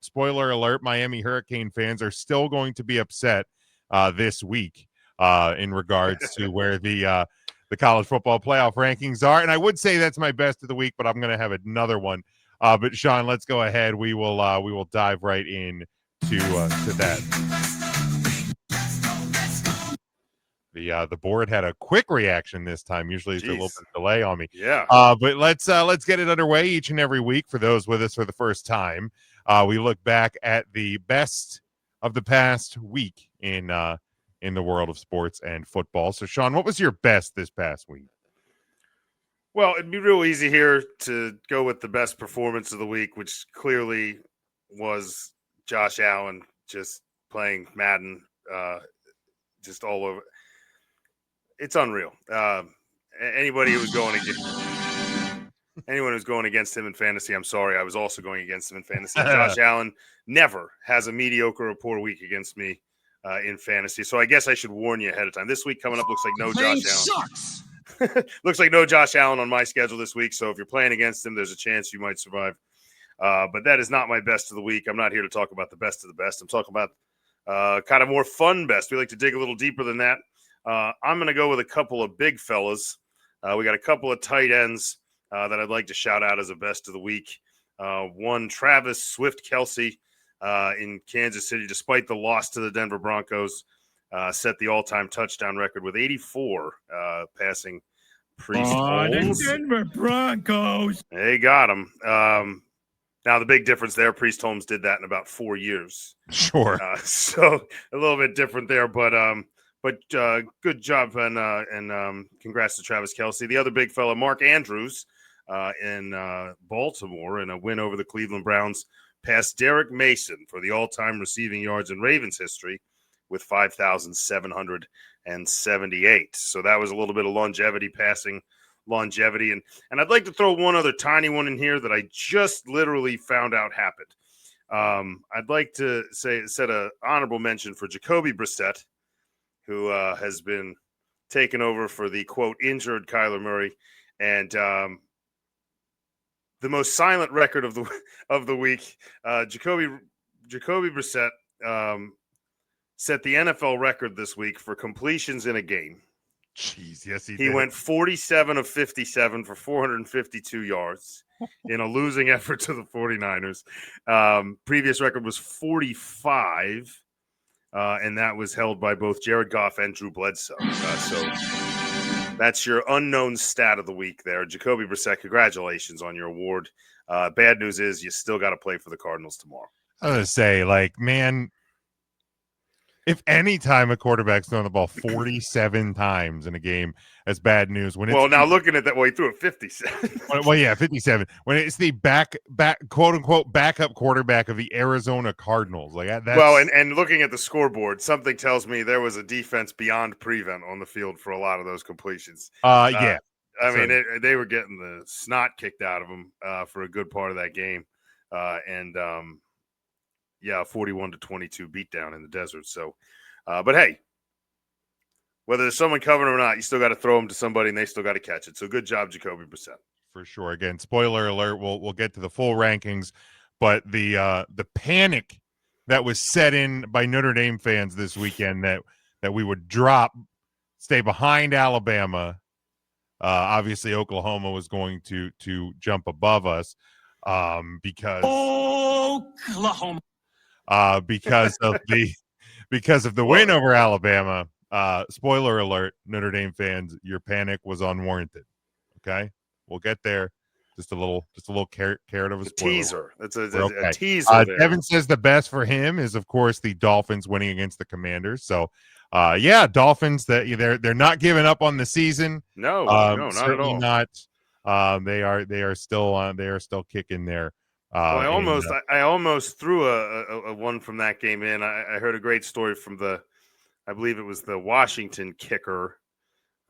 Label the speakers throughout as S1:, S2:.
S1: Spoiler alert, Miami Hurricane fans are still going to be upset this week in regards to where the college football playoff rankings are. And I would say that's my best of the week, but I'm going to have another one. But Sean, let's go ahead. We will dive right in to that. The board had a quick reaction this time. Usually it's a little bit of delay on me.
S2: Yeah.
S1: But let's get it underway each and every week. For those with us for the first time, we look back at the best of the past week in the world of sports and football. So, Sean, what was your best this past week?
S2: Well, it'd be real easy here to go with the best performance of the week, which clearly was Josh Allen just playing Madden, just all over. It's unreal. Anyone who's going against him in fantasy, I'm sorry, I was also going against him in fantasy. Josh Allen never has a mediocre or poor week against me in fantasy, so I guess I should warn you ahead of time. This week coming up looks like no Josh Allen. Sucks. Looks like no Josh Allen on my schedule this week, so if you're playing against him, there's a chance you might survive. But that is not my best of the week. I'm not here to talk about the best of the best. I'm talking about kind of more fun best. We like to dig a little deeper than that. I'm going to go with a couple of big fellas. We got a couple of tight ends that I'd like to shout out as a best of the week. One, Travis Swift-Kelce in Kansas City, despite the loss to the Denver Broncos, set the all-time touchdown record with 84 passing Priest Holmes.
S3: The Denver Broncos.
S2: They got him. Now, the big difference there, Priest Holmes did that in about 4 years.
S1: Sure.
S2: So a little bit different there, but good job and congrats to Travis Kelce. The other big fella, Mark Andrews in Baltimore in a win over the Cleveland Browns, passed Derek Mason for the all-time receiving yards in Ravens history with 5,778. So that was a little bit of passing longevity. And I'd like to throw one other tiny one in here that I just literally found out happened. I'd like to set an honorable mention for Jacoby Brissett, who has been taken over for the, quote, injured Kyler Murray. And the most silent record of the week, Jacoby Brissett set the NFL record this week for completions in a game.
S1: Jeez, yes, he
S2: did. He
S1: did.
S2: went 47 of 57 for 452 yards in a losing effort to the 49ers. Previous record was 45. And that was held by both Jared Goff and Drew Bledsoe. So that's your unknown stat of the week there. Jacoby Brissett, congratulations on your award. Bad news is you still got to play for the Cardinals tomorrow.
S1: I was going to say, man, if any time a quarterback's thrown the ball 47 times in a game, that's bad news.
S2: Now looking at that, he threw it 57.
S1: Well, yeah, 57. When it's the back quote unquote backup quarterback of the Arizona Cardinals, that's...
S2: and looking at the scoreboard, something tells me there was a defense beyond prevent on the field for a lot of those completions.
S1: Yeah.
S2: I mean, they were getting the snot kicked out of them for a good part of that game, 41-22 beatdown in the desert. So, but hey, whether there's someone covering or not, you still got to throw them to somebody, and they still got to catch it. So, good job, Jacoby Brissett.
S1: For sure. Again, spoiler alert. We'll get to the full rankings, but the panic that was set in by Notre Dame fans this weekend that we would stay behind Alabama. Obviously, Oklahoma was going to jump above us because
S3: Oklahoma.
S1: Because of the win over Alabama. Spoiler alert, Notre Dame fans, your panic was unwarranted. Okay, we'll get there. Just a little carrot of a spoiler.
S2: Teaser. That's a teaser.
S1: Devin says the best for him is, of course, the Dolphins winning against the Commanders. So, Dolphins, that they're not giving up on the season.
S2: No, not at all.
S1: Not. They are still kicking there.
S2: I almost threw a one from that game in. I heard a great story from I believe it was the Washington kicker.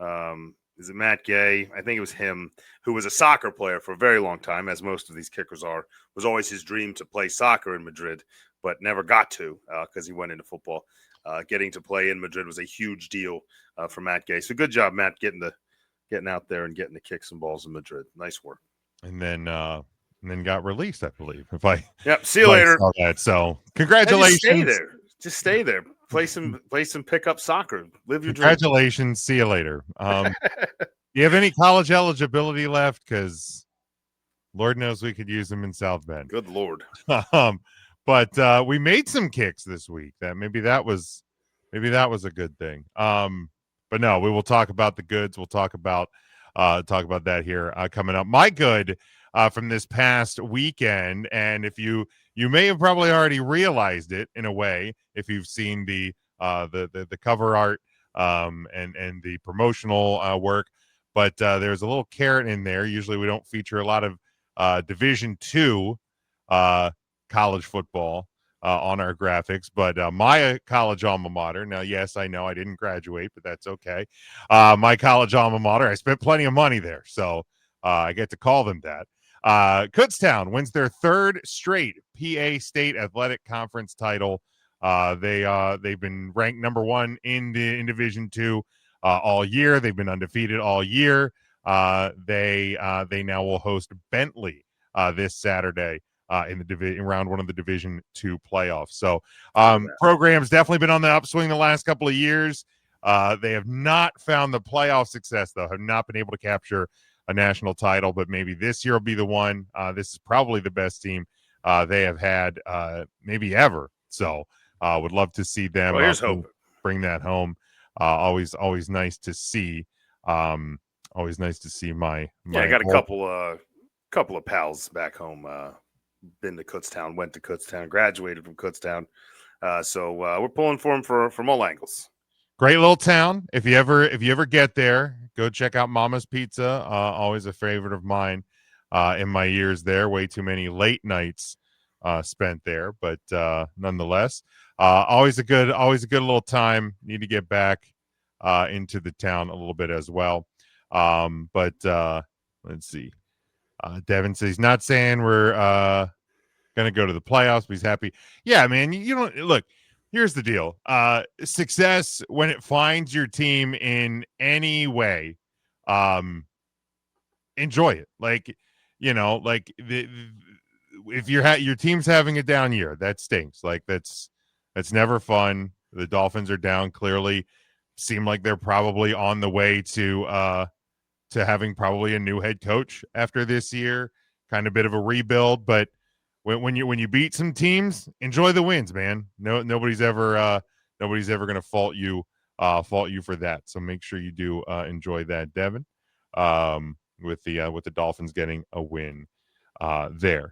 S2: Is it Matt Gay? I think it was him, who was a soccer player for a very long time, as most of these kickers are. It was always his dream to play soccer in Madrid, but never got to because he went into football. Getting to play in Madrid was a huge deal for Matt Gay. So good job, Matt, getting out there and getting to kick some balls in Madrid. Nice work.
S1: And then and then got released, I believe. If I
S2: Yep. See you later.
S1: saw that. So
S2: And
S1: congratulations.
S2: just stay there. Just stay there. Play some pickup soccer. Live your dream.
S1: Congratulations. See you later. Do you have any college eligibility left? Because Lord knows we could use them in South Bend.
S2: Good Lord.
S1: But we made some kicks this week. Maybe that was a good thing. But no, we will talk about the goods. We'll talk about that here coming up. My good from this past weekend, and if you may have probably already realized it in a way if you've seen the cover art and the promotional work, but there's a little carrot in there. Usually we don't feature a lot of Division II college football on our graphics, but my college alma mater, now yes, I know I didn't graduate, but that's okay. My college alma mater, I spent plenty of money there, so I get to call them that. Kutztown wins their third straight PA State Athletic Conference title. They've been ranked number one in Division II all year. They've been undefeated all year. They now will host Bentley this Saturday in round one of the Division II playoffs. So program's definitely been on the upswing the last couple of years. They have not found the playoff success, though, have not been able to capture a national title, but maybe this year will be the one. This is probably the best team they have had maybe ever. So would love to see them bring that home. Always nice to see. Always nice to see my
S2: I got a couple of pals back home. Been to Kutztown, went to Kutztown, graduated from Kutztown. So we're pulling for them from all angles.
S1: Great little town. If you ever get there, go check out Mama's Pizza. Always a favorite of mine in my years there. Way too many late nights spent there, but nonetheless, always a good little time. Need to get back into the town a little bit as well. But let's see. Devin says he's not saying we're going to go to the playoffs, but he's happy. Yeah, man. You don't look. Here's the deal. Success when it finds your team in any way, enjoy it. Like, if your team's having a down year, that stinks. Like that's never fun. The Dolphins are down. Clearly, seem like they're probably on the way to having probably a new head coach after this year. Kind of bit of a rebuild, but when you beat some teams, enjoy the wins, man. Nobody's ever going to fault you for that. So make sure you do enjoy that, Devin. With the Dolphins getting a win there.